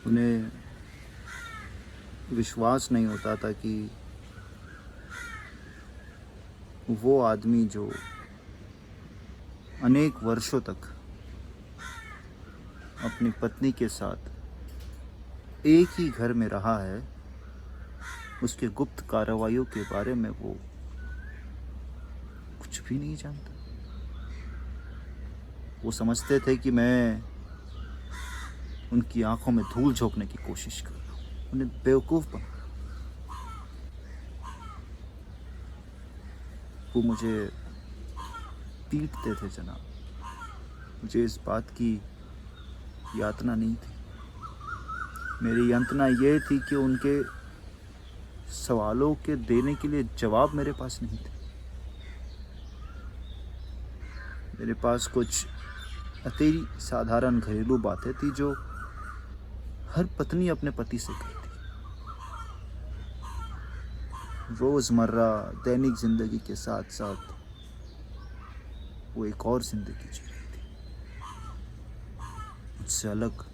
उन्हें विश्वास नहीं होता था कि वो आदमी जो अनेक वर्षों तक अपनी पत्नी के साथ एक ही घर में रहा है, उसके गुप्त कार्रवाइयों के बारे में वो कुछ भी नहीं जानता। वो समझते थे कि मैं उनकी आंखों में धूल झोंकने की कोशिश कर रहा हूँ, उन्हें बेवकूफ़ बना रहा हूँ। वो मुझे पीटते थे जनाब। मुझे इस बात की यातना नहीं थी। मेरी यातना ये थी कि उनके सवालों के देने के लिए जवाब मेरे पास नहीं थे। मेरे पास कुछ अति साधारण घरेलू बातें थी जो हर पत्नी अपने पति से करती। रोज़मर्रा दैनिक ज़िंदगी के साथ साथ वो एक और ज़िंदगी जी रही थी, मुझसे अलग,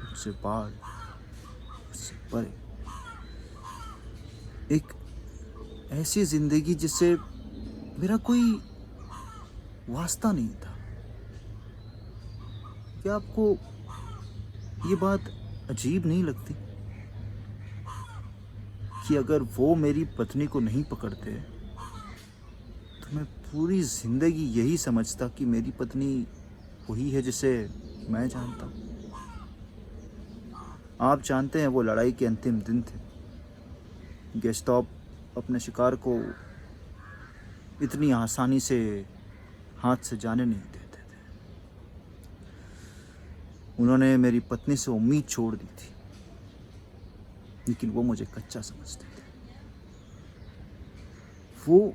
मुझसे बाहर, मुझसे परे। एक ऐसी ज़िंदगी जिससे मेरा कोई वास्ता नहीं था। क्या आपको ये बात अजीब नहीं लगती कि अगर वो मेरी पत्नी को नहीं पकड़ते तो मैं पूरी ज़िंदगी यही समझता कि मेरी पत्नी वही है जिसे मैं जानता हूँ। आप जानते हैं वो लड़ाई के अंतिम दिन थे। गेस्टॉप अपने शिकार को इतनी आसानी से हाथ से जाने नहीं देते थे। उन्होंने मेरी पत्नी से उम्मीद छोड़ दी थी, लेकिन वो मुझे कच्चा समझते थे। वो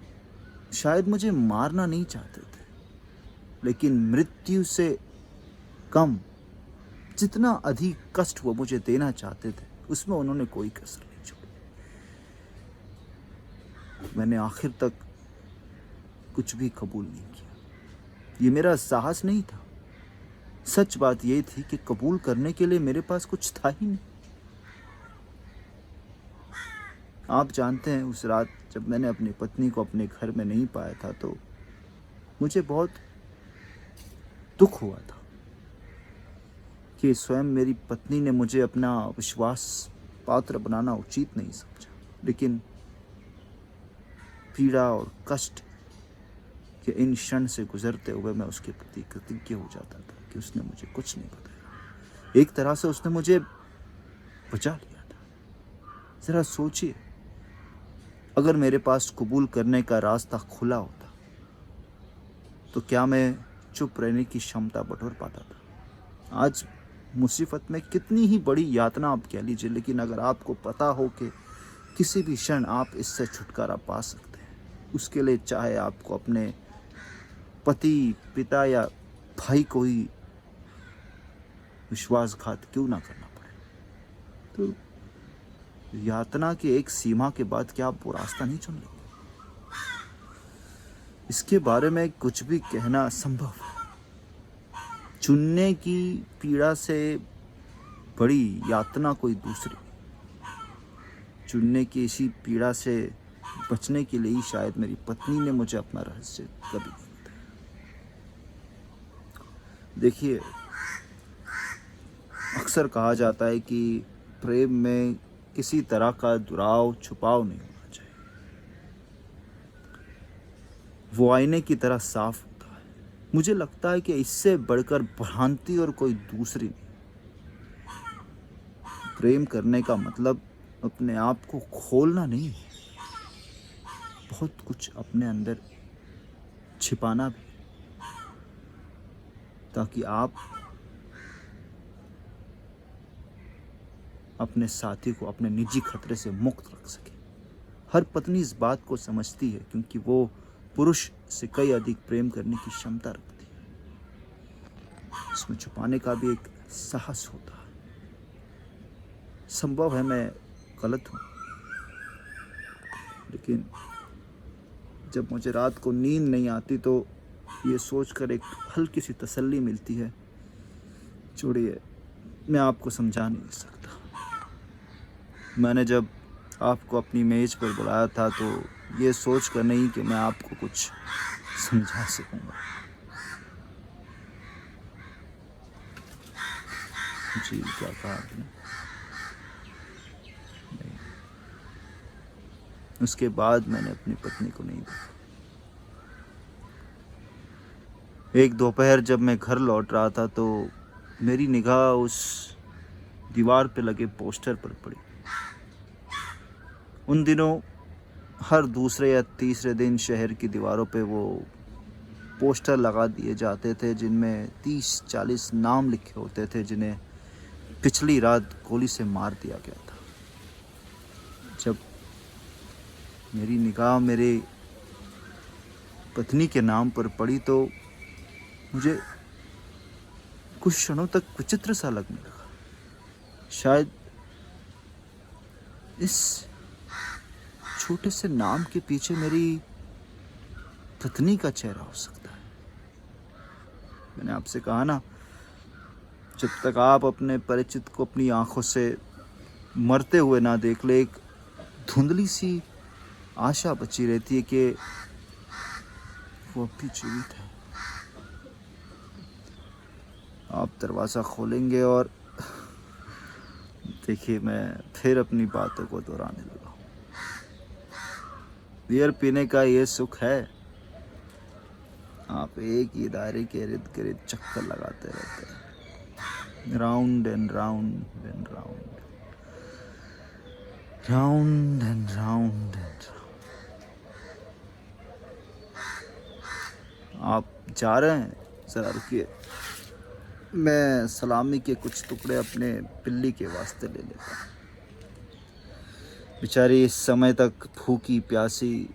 शायद मुझे मारना नहीं चाहते थे, लेकिन मृत्यु से कम जितना अधिक कष्ट वो मुझे देना चाहते थे, उसमें उन्होंने कोई कसर नहीं छोड़ी। मैंने आखिर तक कुछ भी कबूल नहीं किया। ये मेरा साहस नहीं था। सच बात ये थी कि कबूल करने के लिए मेरे पास कुछ था ही नहीं। आप जानते हैं, उस रात जब मैंने अपनी पत्नी को अपने घर में नहीं पाया था तो मुझे बहुत दुख हुआ था कि स्वयं मेरी पत्नी ने मुझे अपना विश्वास पात्र बनाना उचित नहीं समझा। लेकिन पीड़ा और कष्ट के इन क्षण से गुजरते हुए मैं उसके प्रति कृतज्ञ हो जाता था कि उसने मुझे कुछ नहीं बताया। एक तरह से उसने मुझे बचा लिया था। ज़रा सोचिए, अगर मेरे पास कबूल करने का रास्ता खुला होता तो क्या मैं चुप रहने की क्षमता बटोर पाता था? आज मुसीबत में कितनी ही बड़ी यातना आप कह लीजिए, लेकिन अगर आपको पता हो कि किसी भी क्षण आप इससे छुटकारा पा सकते हैं, उसके लिए चाहे आपको अपने पति, पिता या भाई को ही विश्वासघात क्यों ना करना पड़े, तो यातना की एक सीमा के बाद क्या आप वो रास्ता नहीं चुन लेंगे? इसके बारे में कुछ भी कहना असंभव है। चुनने की पीड़ा से बड़ी यातना कोई दूसरी नहीं। चुनने की इसी पीड़ा से बचने के लिए ही शायद मेरी पत्नी ने मुझे अपना रहस्य कभी नहीं बताया। देखिए, अक्सर कहा जाता है कि प्रेम में किसी तरह का दुराव छुपाव नहीं होना चाहिए। वो आईने की तरह साफ होता है। मुझे लगता है कि इससे बढ़कर भ्रांति और कोई दूसरी नहीं। प्रेम करने का मतलब अपने आप को खोलना नहीं है, बहुत कुछ अपने अंदर छिपाना भी, ताकि आप अपने साथी को अपने निजी खतरे से मुक्त रख सकें। हर पत्नी इस बात को समझती है, क्योंकि वो पुरुष से कई अधिक प्रेम करने की क्षमता रखती है। इसमें छुपाने का भी एक साहस होता है। संभव है मैं गलत हूँ, लेकिन जब मुझे रात को नींद नहीं आती तो ये सोचकर एक हल्की सी तसल्ली मिलती है, छोड़िए, मैं आपको समझा नहीं सकता। मैंने जब आपको अपनी मेज़ पर बुलाया था तो ये सोच कर नहीं कि मैं आपको कुछ समझा सकूँगा। जी, क्या कहा आपने? नहीं। उसके बाद मैंने अपनी पत्नी को नहीं देखा। एक दोपहर जब मैं घर लौट रहा था तो मेरी निगाह उस दीवार पे लगे पोस्टर पर पड़ी। उन दिनों हर दूसरे या तीसरे दिन शहर की दीवारों पे वो पोस्टर लगा दिए जाते थे जिनमें 30-40 नाम लिखे होते थे जिन्हें पिछली रात गोली से मार दिया गया था। जब मेरी निगाह मेरे पत्नी के नाम पर पड़ी तो मुझे कुछ क्षणों तक विचित्र सा लगने लगा। शायद इस छोटे से नाम के पीछे मेरी पत्नी का चेहरा हो सकता है। मैंने आपसे कहा ना, जब तक आप अपने परिचित को अपनी आंखों से मरते हुए ना देख ले, एक धुंधली सी आशा बची रहती है कि वो अब भी जीवित है। आप दरवाज़ा खोलेंगे और देखिए मैं फिर अपनी बातों को दोहराने लगा। बियर पीने का ये सुख है, आप एक ही दायरे के इर्द गिर्द चक्कर लगाते रहते हैं, round and round and round, round and round and round. आप जा रहे हैं, ज़रा रुकिए, मैं सलामी के कुछ टुकड़े अपने बिल्ली के वास्ते ले लेता हूँ। बेचारी इस समय तक भूखी प्यासी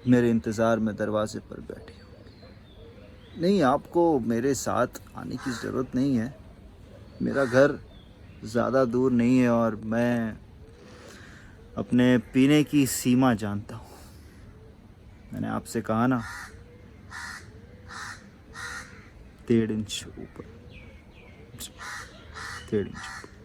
मेरे इंतज़ार में दरवाजे पर बैठी होगी। नहीं, आपको मेरे साथ आने की ज़रूरत नहीं है। मेरा घर ज़्यादा दूर नहीं है और मैं अपने पीने की सीमा जानता हूँ। मैंने आपसे कहा ना, 1.5 इंच ऊपर, 1.5 इंच ऊपर।